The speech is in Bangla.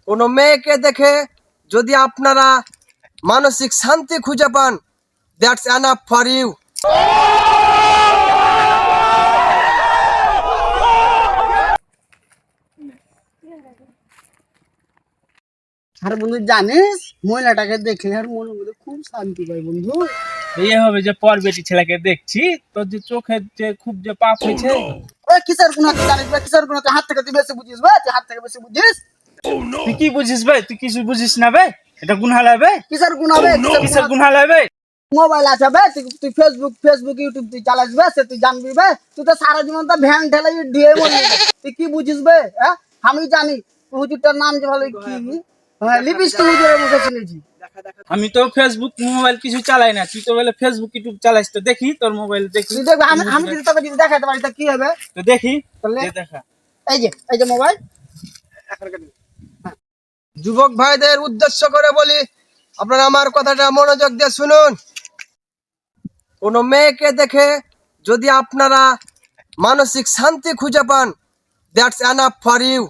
কোনো মেয়েকে দেখে যদি আপনারা মানসিক শান্তি খুঁজে পান, দ্যাটস এনাফ ফর ইউ। আর বন্ধু জানিস মহিলাটাকে দেখলে আর মনের মধ্যে খুব শান্তি পাই বন্ধু। এই হবে যে পর বেটি ছেলেকে দেখছি তোর যে চোখের যে খুব যে পাপ হয়েছে। ওই কিসের গুণা তুই জানিস ভাই? কিসের গুণা তুই হাত থেকে তুই বেশি বুঝিস ভাই? তুই হাত থেকে বেশি বুঝিস? তুই কি বুঝিস ভাই? তুই কিছু বুঝিস না ভাই। এটা গুনহা লাগবে। কিসের গুণা বে? কিসের গুনহা লাগবে? মোবাইল আছে বে, তুই ফেসবুক ইউটিউব তুই চালাস বে, সে তুই জানবি বে। তুই তো সারা জীবন তো ভ্যান ঠেলে দিয়ে মরবি বে। তুই কি বুঝিস বে? হ্যাঁ, আমি জানি হুজুরটার নাম যে ভালো কি হ্যাঁ লিপস্টিক হুজুরের মুখে শুনেছি। আমি তো ফেসবুক মোবাইল কিছু চালাই না। তুই তো বলে ফেসবুক ইউটিউব চালাইস, তো দেখি তোর মোবাইল দেখি। তুই দেখবি আমি যদি তোকে যদি দেখাতে পারি তা কি হবে? তো দেখি তাহলে দে দেখা। এই যে মোবাইল। যুবক ভাইদের উদ্দেশ্য করে বলি, আপনারা আমার কথাটা মনোযোগ দিয়ে শুনুন। কোনো মেয়েকে দেখে যদি আপনারা মানসিক শান্তি খুঁজে পান, দ্যাটস এনাফ ফর ইউ।